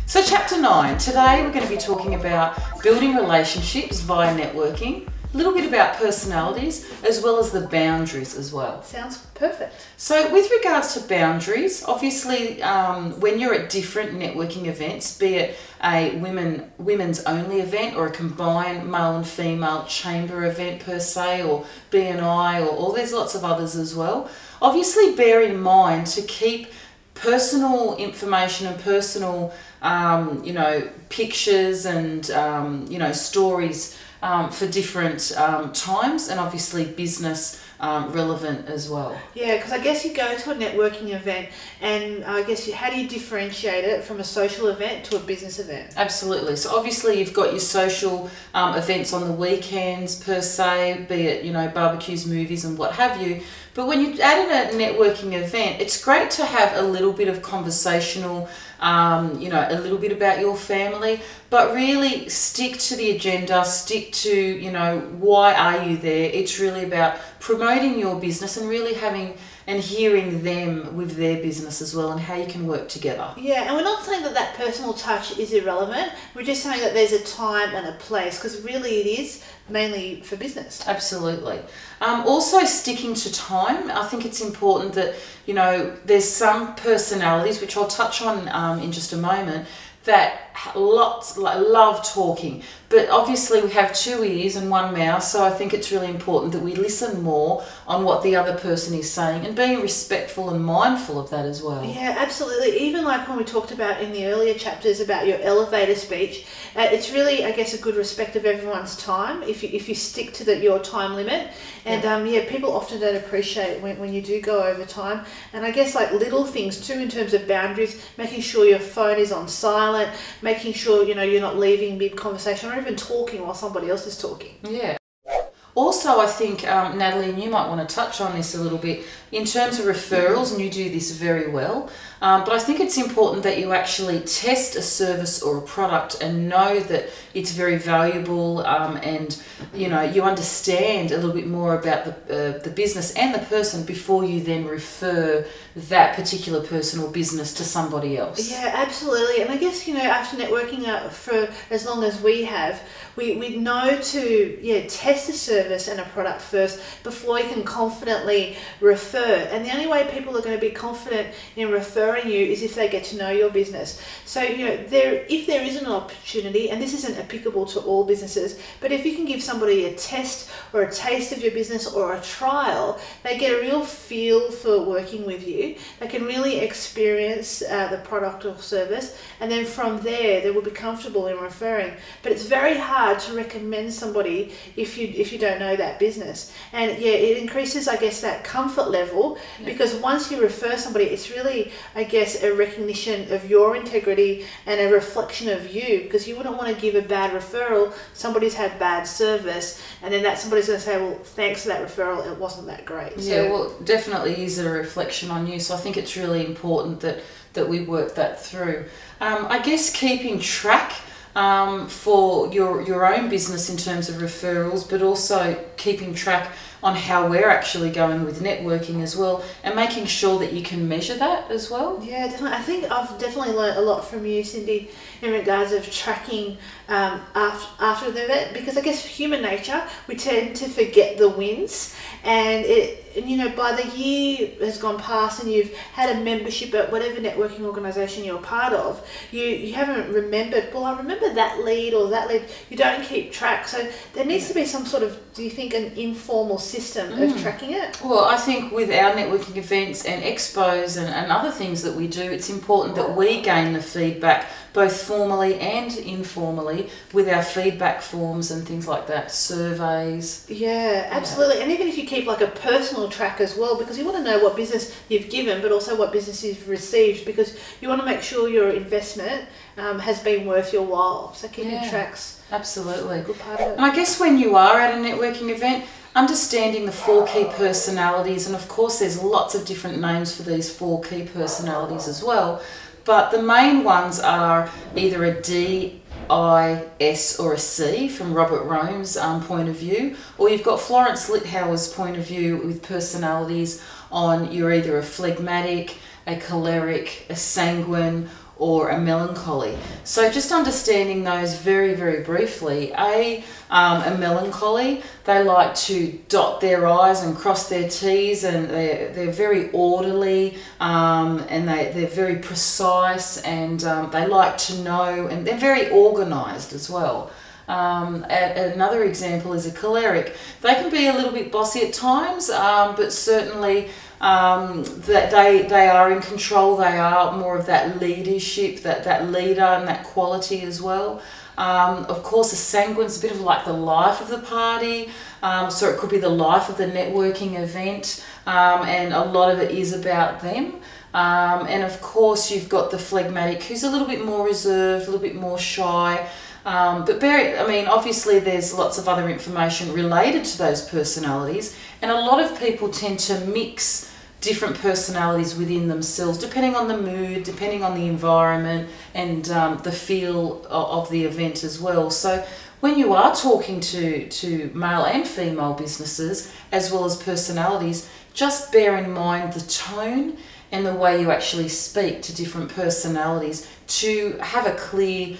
So chapter 9, today we're going to be talking about building relationships via networking, a little bit about personalities, as well as the boundaries as well. Sounds perfect. So with regards to boundaries, obviously when you're at different networking events, be it a women's only event or a combined male and female chamber event per se, or BNI, or there's lots of others as well, obviously bear in mind to keep personal information and personal pictures and stories for different times, and obviously business relevant as well. Yeah, because I guess you go to a networking event and I guess how do you differentiate it from a social event to a business event? Absolutely. So obviously you've got your social events on the weekends per se, be it barbecues, movies and what have you. But when you're at a networking event, it's great to have a little bit of conversational, a little bit about your family, but really stick to the agenda, stick to, why are you there? It's really about promoting your business and really having and hearing them with their business as well and how you can work together. Yeah, and we're not saying that personal touch is irrelevant. We're just saying that there's a time and a place, because really it is mainly for business. Absolutely. Also sticking to time. I think it's important that, there's some personalities, which I'll touch on in just a moment, that love talking, but obviously we have two ears and one mouth, so I think it's really important that we listen more on what the other person is saying and being respectful and mindful of that as well. Yeah, absolutely. Even like when we talked about in the earlier chapters about your elevator speech, it's really, I guess, a good respect of everyone's time if you stick to your time limit. And people often don't appreciate when you do go over time. And I guess like little things too in terms of boundaries, making sure your phone is on silent, making sure you're not leaving mid-conversation or even talking while somebody else is talking. Yeah. Also, I think, Natalie, and you might want to touch on this a little bit, in terms of referrals, and you do this very well, but I think it's important that you actually test a service or a product and know that it's very valuable, and you understand a little bit more about the business and the person before you then refer that particular person or business to somebody else. Yeah, absolutely. And I guess, after networking for as long as we have, we know to test a service and a product first before you can confidently refer. And the only way people are going to be confident in referring you is if they get to know your business. So, if there is an opportunity, and this isn't applicable to all businesses, but if you can give somebody a test or a taste of your business or a trial, they get a real feel for working with you. They can really experience the product or service, and then from there they will be comfortable in referring. But it's very hard to recommend somebody if you don't know that business. And it increases, I guess, that comfort level, because once you refer somebody, it's really, I guess, a recognition of your integrity and a reflection of you, because you wouldn't want to give a bad referral, somebody's had bad service, and then somebody's going to say, well, thanks for that referral, it wasn't that great. Yeah, well, definitely is a reflection on you, so I think it's really important that we work that through. I guess keeping track for your own business in terms of referrals, but also keeping track on how we're actually going with networking as well, and making sure that you can measure that as well. Yeah, definitely. I think I've definitely learned a lot from you, Cindy, in regards of tracking after the event, because I guess human nature, we tend to forget the wins, and by the year has gone past and you've had a membership at whatever networking organisation you're part of, you haven't remembered, well, I remember that lead or that lead. You don't keep track. So there needs to be some sort of, do you think, an informal system of tracking it? Well, I think with our networking events and expos and other things that we do, it's important that we gain the feedback both formally and informally with our feedback forms and things like that, surveys. Yeah, absolutely. And even if you keep like a personal track as well, because you want to know what business you've given, but also what business you've received, because you want to make sure your investment has been worth your while. So keeping tracks. Absolutely. A good part of it. And I guess when you are at a networking event, understanding the 4 key personalities, and of course there's lots of different names for these 4 key personalities as well, but the main ones are either a D, I, S or a C from Robert Rome's point of view, or you've got Florence Littauer's point of view with personalities on you're either a phlegmatic, a choleric, a sanguine, or a melancholy. So just understanding those very, very briefly. A melancholy, they like to dot their I's and cross their T's, and they're very orderly, and they're very precise, and they like to know, and they're very organised as well. Another example is a choleric. They can be a little bit bossy at times, but certainly that they are in control. They are more of that leadership, that leader and that quality as well. Of course, a sanguine's a bit of like the life of the party, so it could be the life of the networking event, and a lot of it is about them. And of course, you've got the phlegmatic, who's a little bit more reserved, a little bit more shy. But obviously there's lots of other information related to those personalities, and a lot of people tend to mix different personalities within themselves, depending on the mood, depending on the environment, and the feel of the event as well. So when you are talking to male and female businesses, as well as personalities, just bear in mind the tone and the way you actually speak to different personalities to have a clear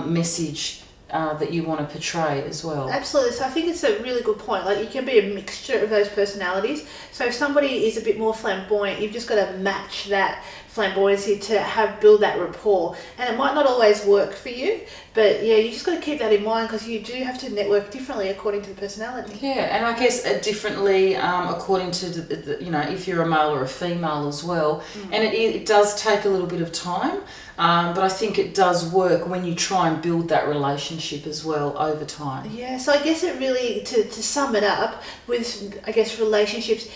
message that you want to portray as well. Absolutely. So I think it's a really good point. Like, you can be a mixture of those personalities. So if somebody is a bit more flamboyant, you've just got to match that flamboyancy to build that rapport. And it might not always work for you, but yeah, you just got to keep that in mind, because you do have to network differently according to the personality. Yeah, and I guess differently according to if you're a male or a female as well. And it does take a little bit of time, but I think it does work when you try and build that relationship as well over time. Yeah, so I guess it really, to sum it up, with, I guess, relationships,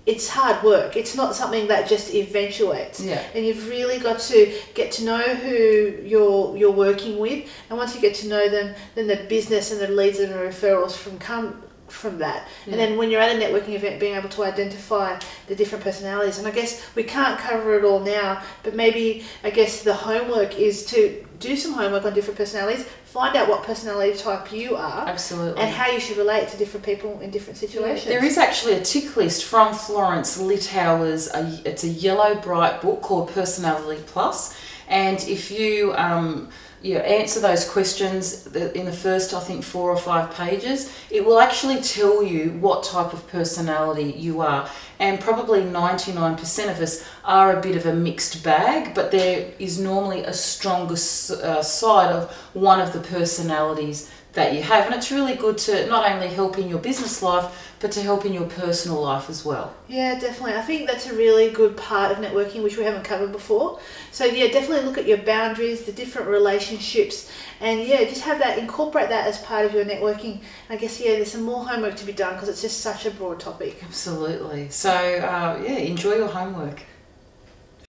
it's hard work. It's not something that just eventuates. Yeah. And you've really got to get to know who you're working with, and once you get to know them, then the business and the leads and the referrals come from that. Yeah. And then when you're at a networking event, being able to identify the different personalities. And I guess we can't cover it all now, but maybe, I guess, the homework is to do some homework on different personalities, find out what personality type you are. Absolutely. And how you should relate to different people in different situations. There is actually a tick list from Florence Littauer's, it's a yellow bright book called Personality Plus, and if you answer those questions in the first, I think, 4 or 5 pages, it will actually tell you what type of personality you are. And probably 99% of us are a bit of a mixed bag, but there is normally a stronger side of one of the personalities that you have. And it's really good to not only help in your business life, but to help in your personal life as well. Yeah, definitely. I think that's a really good part of networking, which we haven't covered before. So yeah, definitely look at your boundaries, the different relationships, and yeah, just incorporate that as part of your networking. I guess, yeah, there's some more homework to be done, because it's just such a broad topic. Absolutely. So enjoy your homework.